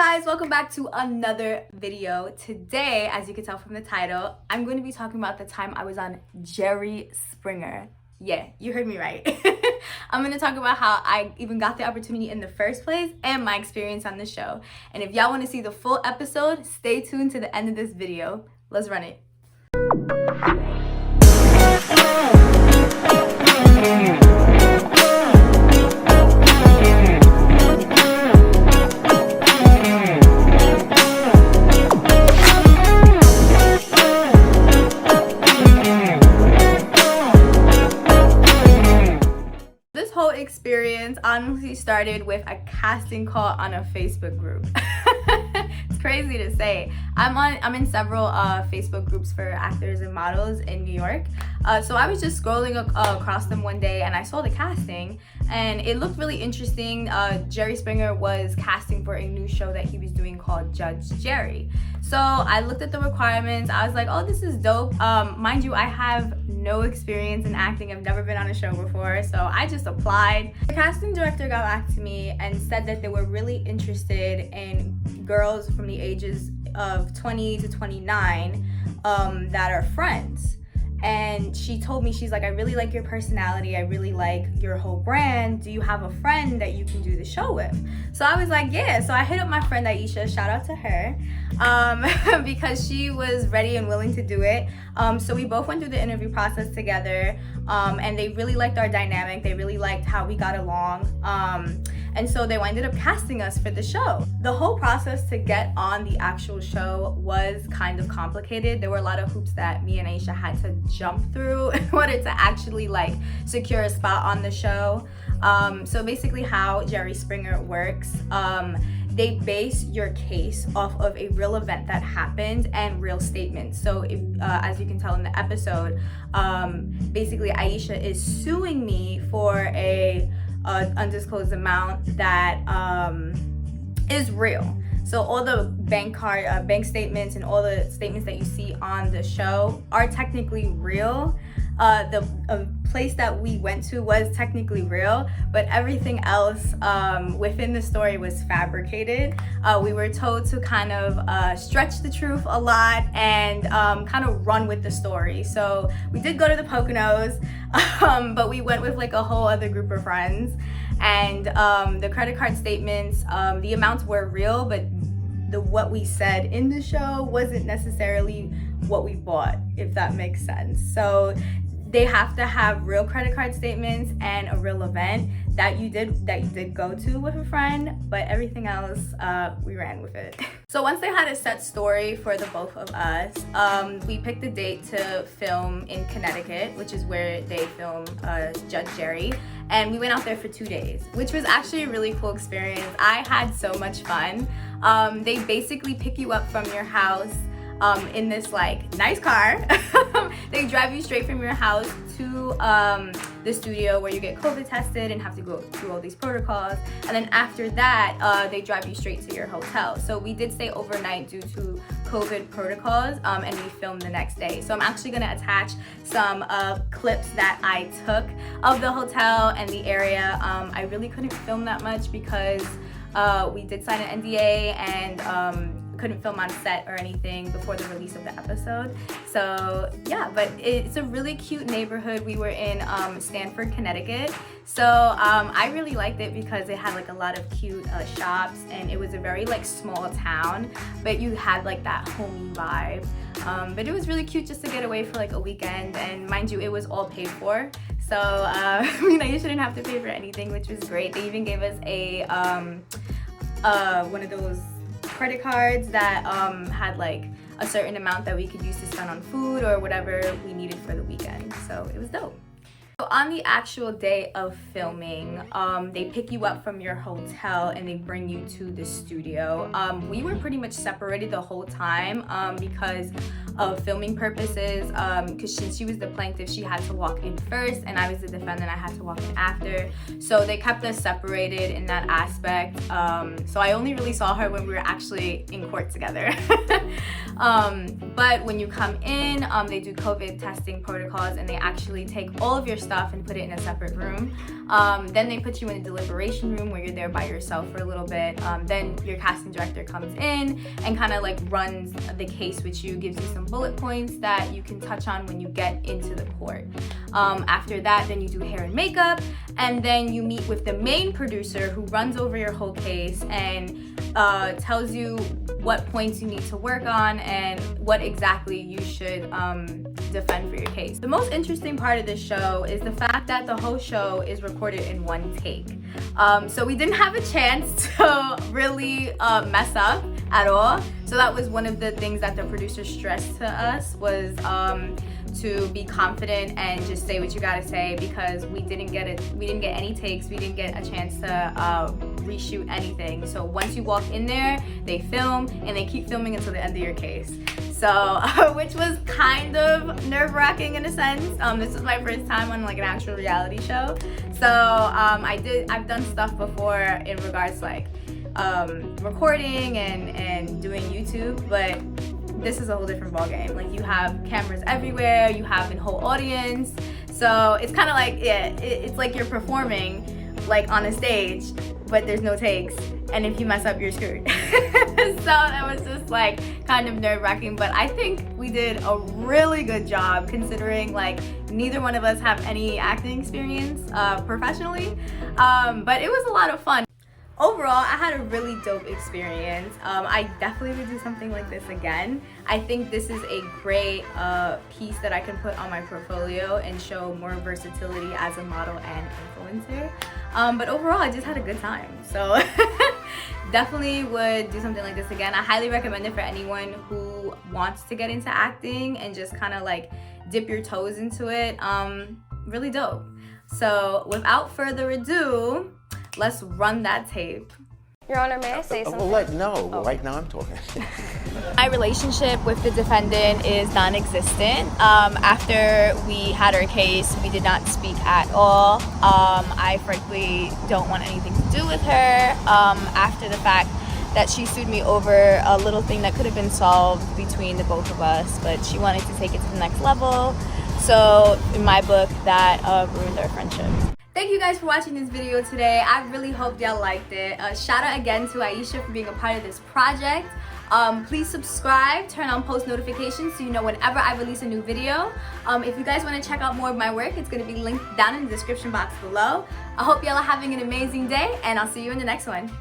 guys, welcome back to another video. Today, as you can tell from the title, I'm going to be talking about the time I was on Jerry Springer. Yeah, you heard me right. I'm going to talk about how I even got the opportunity in the first place and my experience on the show. And if y'all want to see the full episode, stay tuned to the end of this video. Let's run it. Experience honestly started with a casting call on a Facebook group. It's crazy to say. I'm in several Facebook groups for actors and models in New York. So I was just scrolling across them one day and I saw the casting and it looked really interesting. Jerry Springer was casting for a new show that he was doing called Judge Jerry. So I looked at the requirements. I was like, oh, this is dope. Mind you, I have no experience in acting. I've never been on a show before, so I just applied. The casting director got back to me and said that they were really interested in girls from the ages of 20 to 29 that are friends. And she told me, she's like, I really like your personality. I really like your whole brand. Do you have a friend that you can do the show with? So I was like, yeah. So I hit up my friend Aisha, shout out to her, because she was ready and willing to do it. So we both went through the interview process together, and they really liked our dynamic. They really liked how we got along. And so they ended up casting us for the show. The whole process to get on the actual show was kind of complicated. There were a lot of hoops that me and Aisha had to jump through in order to actually secure a spot on the show. So basically how Jerry Springer works, they base your case off of a real event that happened and real statements. So if, as you can tell in the episode, basically Aisha is suing me for a undisclosed amount that is real. So all the bank statements and all the statements that you see on the show are technically real. The place that we went to was technically real, but everything else within the story was fabricated. We were told to kind of stretch the truth a lot and kind of run with the story. So we did go to the Poconos, but we went with a whole other group of friends. And the credit card statements, the amounts were real, but what we said in the show wasn't necessarily what we bought, if that makes sense. So they have to have real credit card statements and a real event that you did go to with a friend, but everything else we ran with it. So once they had a set story for the both of us, we picked a date to film in Connecticut, which is where they film Judge Jerry, and we went out there for 2 days, which was actually a really cool experience. I had so much fun. They basically pick you up from your house in this nice car. They drive you straight from your house to the studio where you get COVID tested and have to go through all these protocols. And then after that, they drive you straight to your hotel. So we did stay overnight due to COVID protocols, and we filmed the next day. So I'm actually gonna attach some clips that I took of the hotel and the area. I really couldn't film that much because we did sign an NDA and couldn't film on set or anything before the release of the episode. So yeah, but it's a really cute neighborhood. We were in Stamford, Connecticut. So I really liked it because it had a lot of cute shops, and it was a very small town, but you had that homey vibe. But it was really cute just to get away for a weekend, and mind you, it was all paid for. So you shouldn't have to pay for anything, which was great. They even gave us a one of those credit cards that had a certain amount that we could use to spend on food or whatever we needed for the weekend. So it was dope. So on the actual day of filming, they pick you up from your hotel and they bring you to the studio. We were pretty much separated the whole time because of filming purposes, because since she was the plaintiff, she had to walk in first, and I was the defendant, I had to walk in after. So they kept us separated in that aspect. So I only really saw her when we were actually in court together. But when you come in, they do COVID testing protocols, and they actually take all of your stuff and put it in a separate room. Then they put you in a deliberation room where you're there by yourself for a little bit. Then your casting director comes in and kind of like runs the case with you, gives you some bullet points that you can touch on when you get into the court. After that, then you do hair and makeup, and then you meet with the main producer who runs over your whole case and tells you what points you need to work on and what exactly you should defend for your case. The most interesting part of this show is the fact that the whole show is recorded in one take. So we didn't have a chance to really mess up at all. So that was one of the things that the producer stressed to us, was to be confident and just say what you gotta say, because we didn't get any takes, we didn't get a chance to reshoot anything. So once you walk in there, they film and they keep filming until the end of your case. So which was kind of nerve-wracking in a sense. This was my first time on like an actual reality show. So I've done stuff before in regards to like recording and doing YouTube, but this is a whole different ballgame. Like, you have cameras everywhere, you have a whole audience, so it's kind of like, yeah, it's like you're performing like on a stage, but there's no takes, and if you mess up, you're screwed. So that was just like kind of nerve-wracking, but I think we did a really good job, considering like neither one of us have any acting experience professionally, but it was a lot of fun. Overall, I had a really dope experience. I definitely would do something like this again. I think this is a great piece that I can put on my portfolio and show more versatility as a model and influencer. But overall, I just had a good time. So definitely would do something like this again. I highly recommend it for anyone who wants to get into acting and just kind of like dip your toes into it. Really dope. So without further ado, let's run that tape. Your Honor, may I say something? Right now I'm talking. My relationship with the defendant is non-existent. After we had our case, we did not speak at all. I frankly don't want anything to do with her. After the fact that she sued me over a little thing that could have been solved between the both of us, but she wanted to take it to the next level. So in my book, that ruined our friendship. Thank you guys for watching this video today. I really hope y'all liked it. Shout out again to Aisha for being a part of this project. Please subscribe, turn on post notifications so you know whenever I release a new video. If you guys want to check out more of my work, it's going to be linked down in the description box below. I hope y'all are having an amazing day, and I'll see you in the next one.